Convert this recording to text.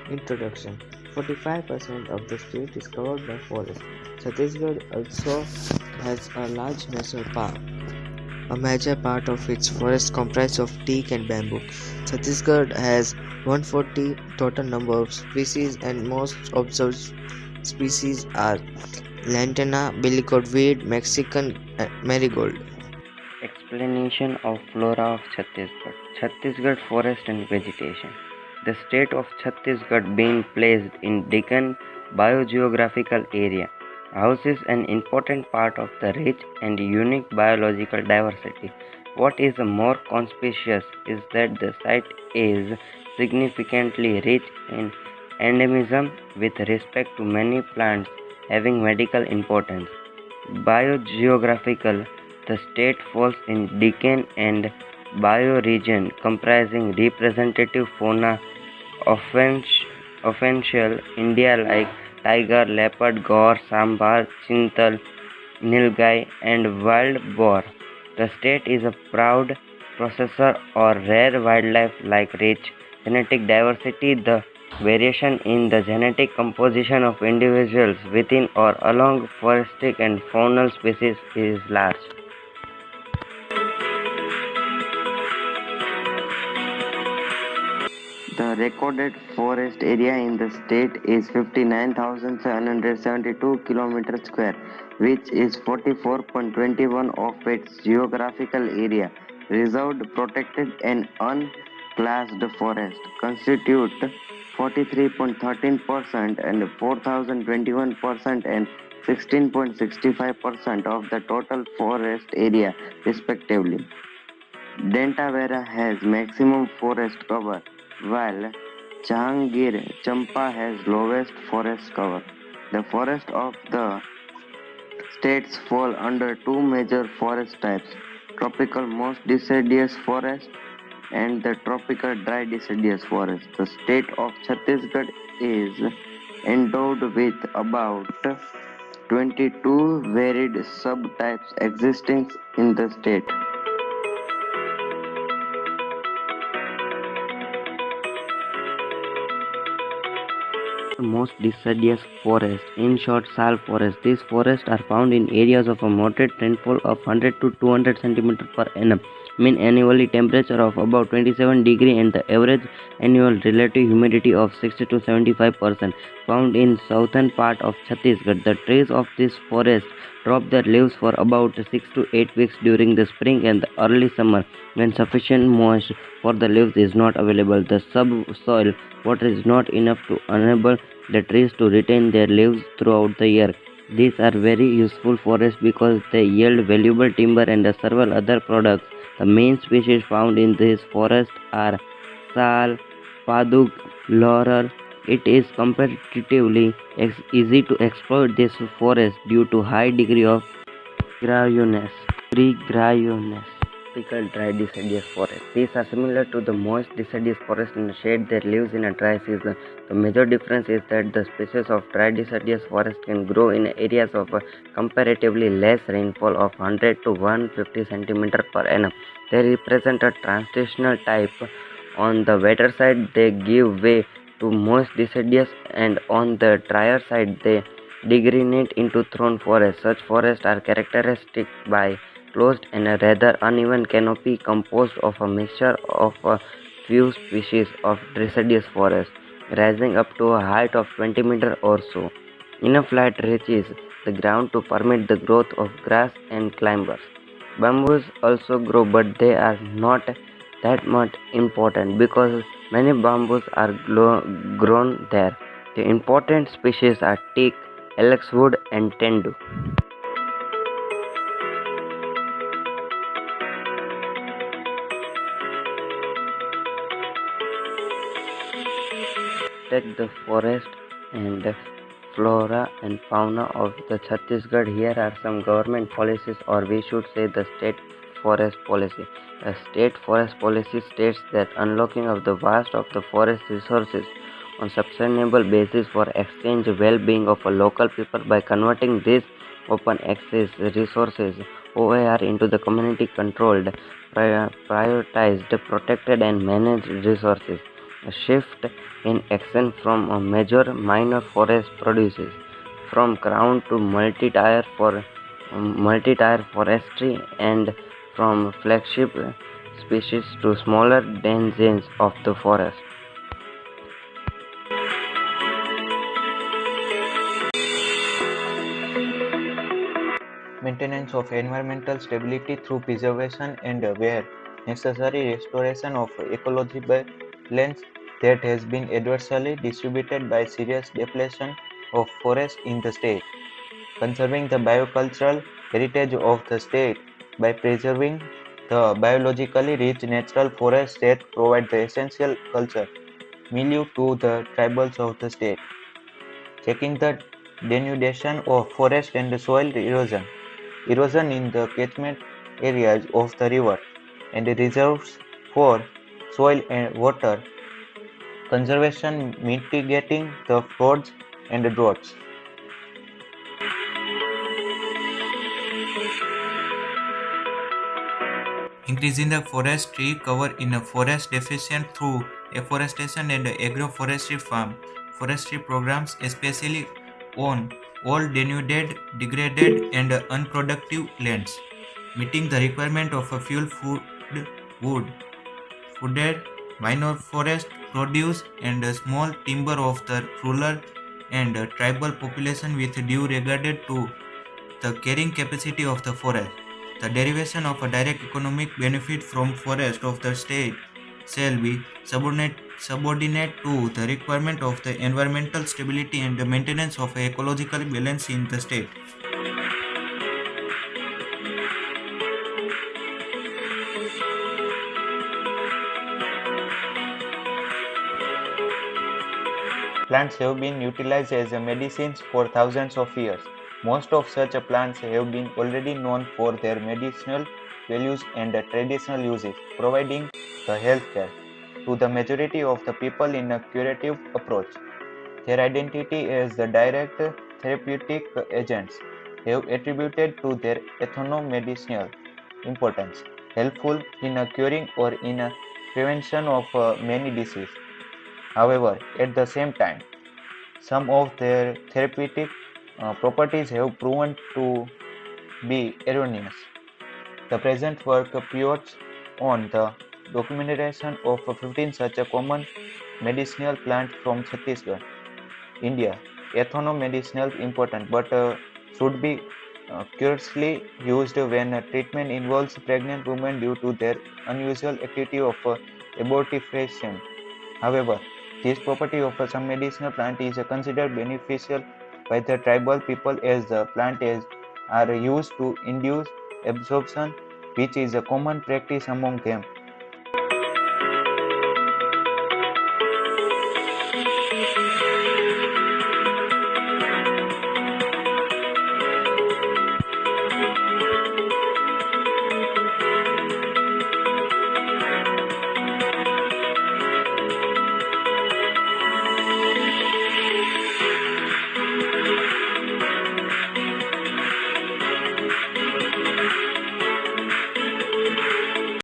Introduction: 45% of the state is covered by forest. Chhattisgarh also has a large national park. A major part of its forests comprise of teak and bamboo. Chhattisgarh has 140 total number of species, and most observed species are lantana, billygoat weed, Mexican marigold. Explanation of flora of Chhattisgarh. Chhattisgarh forest and vegetation. The state of Chhattisgarh, being placed in Deccan biogeographical area, houses an important part of the rich and unique biological diversity. What is more conspicuous is that the site is significantly rich in endemism with respect to many plants having medical importance. Biogeographical, the state falls in Deccan and bioregion comprising representative fauna of ancient India like tiger, leopard, gaur, sambar, chintal, nilgai, and wild boar. The state is a proud possessor of rare wildlife like rich genetic diversity. The variation in the genetic composition of individuals within or along forestic and faunal species is large. The recorded forest area in the state is 59,772 km square, which is 44.21 of its geographical area. Reserved, protected, and unclassed forest constitute 43.13% and 4,021% and 16.65% of the total forest area, respectively. Dantewara has maximum forest cover, while Jahangir Champa has lowest forest cover. The forests of the states fall under two major forest types: tropical moist deciduous forest and the tropical dry deciduous forest. The state of Chhattisgarh is endowed with about 22 varied subtypes existing in the state. Most deciduous forests, in short, sal forests. These forests are found in areas of a moderate rainfall of 100 to 200 cm per annum, mean annually temperature of about 27 degree, and the average annual relative humidity of 60 to 75%. Found in southern part of Chhattisgarh, the trees of this forest drop their leaves for about 6 to 8 weeks during the spring and the early summer, when sufficient moisture for the leaves is not available. The subsoil water is not enough to enable the trees to retain their leaves throughout the year. These are very useful forests because they yield valuable timber and several other products. The main species found in this forest are sal, paduk, laurel. It is comparatively easy to exploit this forest due to high degree of gregarious. Tropical dry deciduous forest. These are similar to the moist deciduous forest and shed their leaves in a dry season. The major difference is that the species of dry deciduous forest can grow in areas of comparatively less rainfall of 100 to 150 cm per annum. They represent a transitional type. On the wetter side, they give way to moist deciduous, and on the drier side, they degenerate into thorn forests. Such forests are characteristic by closed and a rather uneven canopy composed of a mixture of a few species of deciduous forest, rising up to a height of 20 meters or so. Enough light reaches the ground to permit the growth of grass and climbers. Bamboos also grow, but they are not that much important because many bamboos are grown there. The important species are teak, elixwood, and tendu. Protect the forest and flora and fauna of the Chhattisgarh. Here are some government policies, or we should say the state forest policy. The state forest policy states that unlocking of the vast of the forest resources on sustainable basis for exchange well-being of a local people by converting these open access resources OAR into the community controlled, prioritized, protected, and managed resources. A shift in action from a major minor forest produces from crown to multi-tier forestry and from flagship species to smaller denizens of the forest. Maintenance of environmental stability through preservation and where necessary restoration of ecological balance that has been adversely distributed by serious depletion of forest in the state. Conserving the biocultural heritage of the state by preserving the biologically rich natural forests that provide the essential culture milieu to the tribals of the state. Checking the denudation of forest and soil erosion. Erosion in the catchment areas of the river and the reserves for soil and water conservation mitigating the floods and droughts. Increasing the forest tree cover in a forest deficient through afforestation and agroforestry forestry programs, especially on all denuded, degraded, and unproductive lands, meeting the requirement of a fuel food wood, fooded minor forest produce, and small timber of the rural and tribal population with due regard to the carrying capacity of the forest. The derivation of a direct economic benefit from forest of the state shall be subordinate to the requirement of the environmental stability and the maintenance of ecological balance in the state. Plants have been utilized as medicines for thousands of years. Most of such plants have been already known for their medicinal values and traditional uses, providing the health care to the majority of the people in a curative approach. Their identity as the direct therapeutic agents have attributed to their ethnomedicinal importance, helpful in curing or in prevention of many diseases. However, at the same time, some of their therapeutic properties have proven to be erroneous. The present work builds on the documentation of 15 such a common medicinal plant from Chhattisgarh, India. Ethnomedicinal important but should be curiously used when treatment involves pregnant women due to their unusual activity of abortifacient. However, this property of some medicinal plant is considered beneficial by the tribal people as the plant are used to induce absorption, which is a common practice among them.